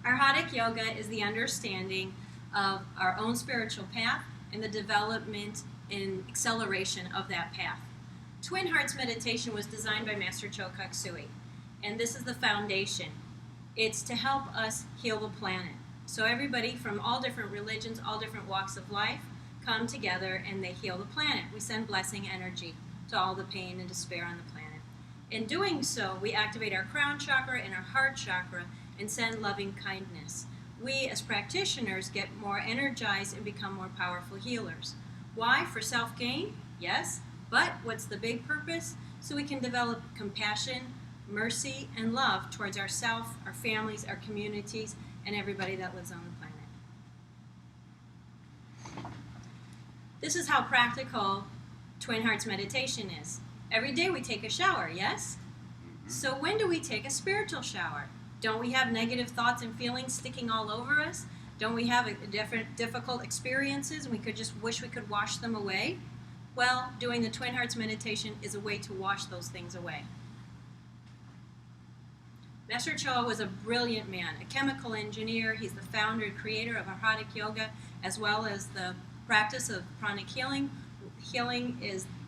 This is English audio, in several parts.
Arhatic yoga is the understanding of our own spiritual path and the development and acceleration of that path. Twin Hearts meditation was designed by Master Choka Sui, and this is the foundation. It's to help us heal the planet. So everybody from all different religions, all different walks of life, come together and they heal the planet. We send blessing energy to all the pain and despair on the planet. In doing so, we activate our crown chakra and our heart chakra and send loving kindness. We, as practitioners, get more energized and become more powerful healers. Why? For self-gain? Yes. But what's the big purpose? So we can develop compassion, mercy, and love towards ourselves, our families, our communities, and everybody that lives on the planet. This is how practical Twin Hearts meditation is. Every day we take a shower, yes? So when do we take a spiritual shower? Don't we have negative thoughts and feelings sticking all over us? Don't we have difficult experiences and we could just wish we could wash them away? Well, doing the Twin Hearts meditation is a way to wash those things away. Master Choa was a brilliant man, a chemical engineer. He's the founder and creator of Arhatic yoga, as well as the practice of Pranic Healing.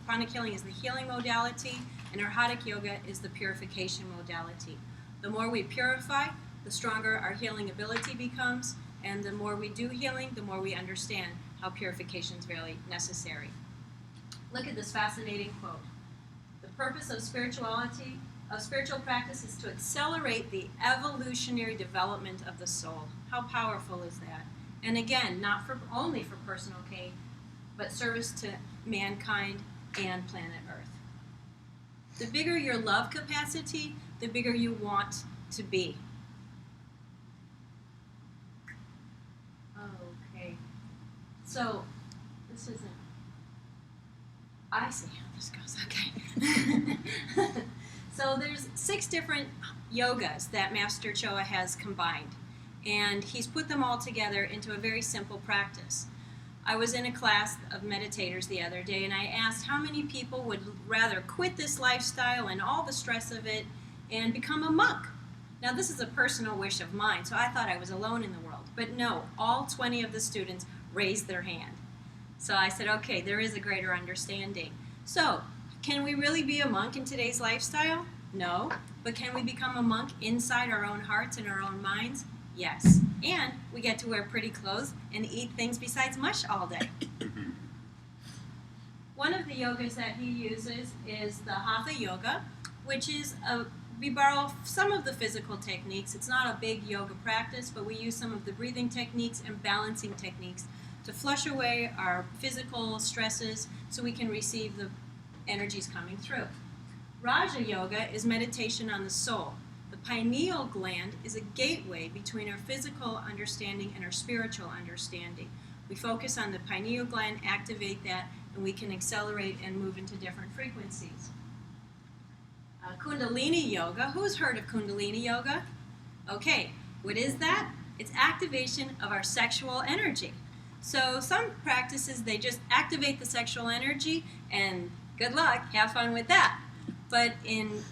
Pranic Healing is the healing modality, and Arhatic yoga is the purification modality. The more we purify, the stronger our healing ability becomes, and the more we do healing, the more we understand how purification is really necessary. Look at this fascinating quote. The purpose of spiritual practice is to accelerate the evolutionary development of the soul. How powerful is that? And again, not only for personal gain, but service to mankind and planet Earth. The bigger your love capacity, the bigger you want to be. Okay. So, this isn't... I see how this goes. Okay. So there's 6 different yogas that Master Choa has combined, and he's put them all together into a very simple practice. I was in a class of meditators the other day, and I asked how many people would rather quit this lifestyle and all the stress of it and become a monk. Now, this is a personal wish of mine, so I thought I was alone in the world. But no, all 20 of the students raised their hand. So I said, okay, there is a greater understanding. So, can we really be a monk in today's lifestyle? No. But can we become a monk inside our own hearts and our own minds? Yes. And we get to wear pretty clothes and eat things besides mush all day. One of the yogas that he uses is the Hatha yoga, which is we borrow some of the physical techniques. It's not a big yoga practice, but we use some of the breathing techniques and balancing techniques to flush away our physical stresses so we can receive the energies coming through. Raja Yoga is meditation on the soul. The pineal gland is a gateway between our physical understanding and our spiritual understanding. We focus on the pineal gland, activate that, and we can accelerate and move into different frequencies. Kundalini Yoga. Who's heard of Kundalini Yoga? Okay, what is that? It's activation of our sexual energy. So some practices, they just activate the sexual energy and good luck, have fun with that. But in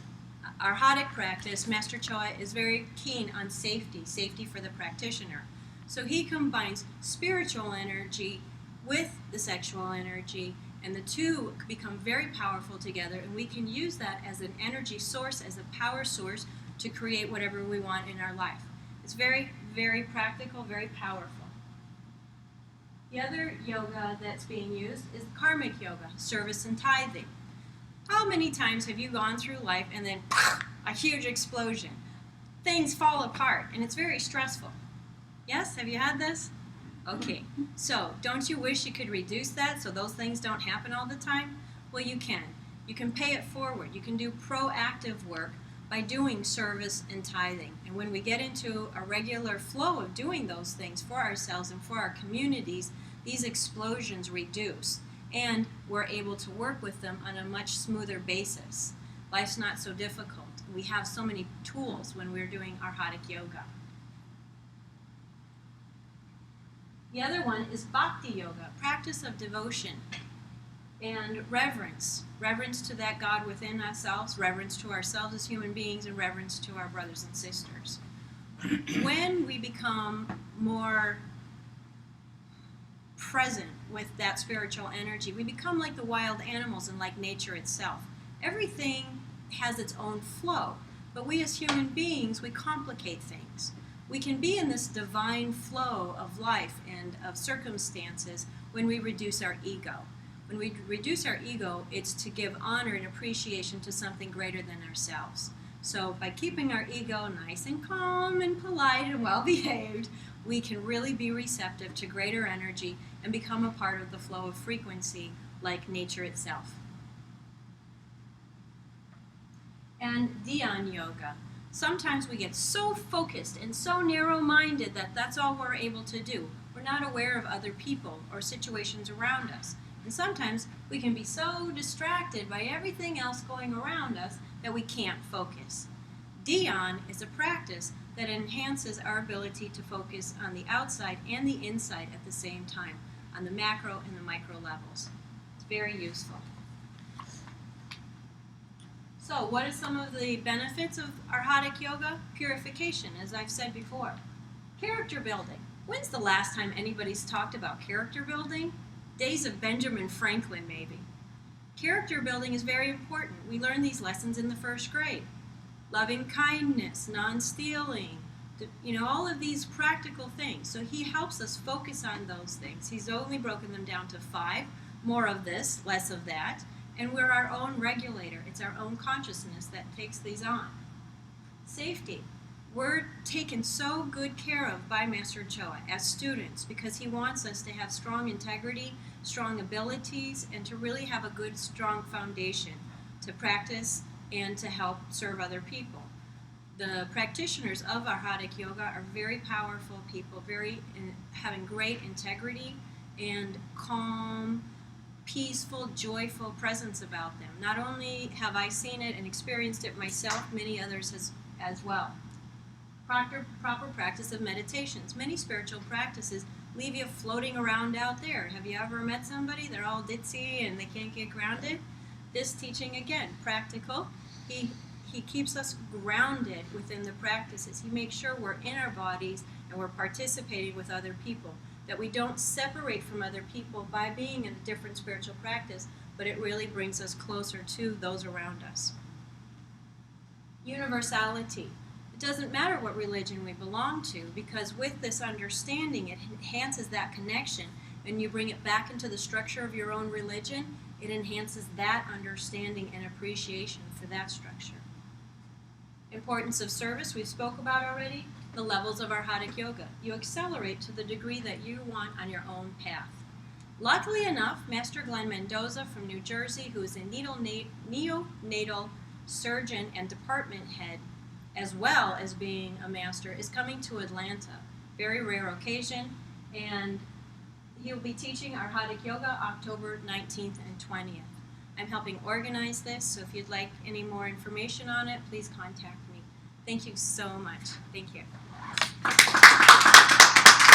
Arhatic practice, Master Choa is very keen on safety for the practitioner. So he combines spiritual energy with the sexual energy, and the two become very powerful together, and we can use that as an energy source, as a power source, to create whatever we want in our life. It's very, very practical, very powerful. The other yoga that's being used is karmic yoga, service and tithing. How many times have you gone through life and then a huge explosion? Things fall apart and it's very stressful. Yes? Have you had this? Okay. So, don't you wish you could reduce that so those things don't happen all the time? Well, you can. You can pay it forward. You can do proactive work by doing service and tithing. And when we get into a regular flow of doing those things for ourselves and for our communities, these explosions reduce. And we're able to work with them on a much smoother basis. Life's not so difficult. We have so many tools when we're doing Arhatic yoga. The other one is Bhakti yoga, practice of devotion and reverence. Reverence to that God within ourselves, reverence to ourselves as human beings, and reverence to our brothers and sisters. when we become more present with that spiritual energy, we become like the wild animals and like nature itself. Everything has its own flow, but we as human beings, we complicate things. We can be in this divine flow of life and of circumstances when we reduce our ego. When we reduce our ego, it's to give honor and appreciation to something greater than ourselves. So by keeping our ego nice and calm and polite and well-behaved, we can really be receptive to greater energy and become a part of the flow of frequency like nature itself. And Dhyan Yoga. Sometimes we get so focused and so narrow-minded that that's all we're able to do. We're not aware of other people or situations around us. And sometimes we can be so distracted by everything else going around us that we can't focus. Dhyan is a practice that enhances our ability to focus on the outside and the inside at the same time, on the macro and the micro levels. It's very useful. So what are some of the benefits of Arhatic Yoga? Purification, as I've said before. Character building. When's the last time anybody's talked about character building? Days of Benjamin Franklin, maybe. Character building is very important. We learn these lessons in the first grade. Loving kindness, non-stealing, all of these practical things. So he helps us focus on those things. He's only broken them down to 5. More of this, less of that. And we're our own regulator. It's our own consciousness that takes these on. Safety. We're taken so good care of by Master Choa as students because he wants us to have strong integrity, strong abilities, and to really have a good, strong foundation to practice and to help serve other people. The practitioners of Arhatic Yoga are very powerful people, having great integrity and calm, peaceful, joyful presence about them. Not only have I seen it and experienced it myself, many others as well. Proper practice of meditations. Many spiritual practices leave you floating around out there. Have you ever met somebody? They're all ditzy and they can't get grounded. This teaching, again, practical. He keeps us grounded within the practices. He makes sure we're in our bodies and we're participating with other people, that we don't separate from other people by being in a different spiritual practice, but it really brings us closer to those around us. Universality. It doesn't matter what religion we belong to, because with this understanding, it enhances that connection, and you bring it back into the structure of your own religion, it enhances that understanding and appreciation for that structure. Importance of service, we spoke about already. The levels of Arhatic Yoga. You accelerate to the degree that you want on your own path. Luckily enough, Master Glenn Mendoza from New Jersey, who is a neonatal surgeon and department head, as well as being a master, is coming to Atlanta. Very rare occasion, and he'll be teaching Arhatic Yoga October 19th and 20th. I'm helping organize this, so if you'd like any more information on it, please contact me. Thank you so much. Thank you.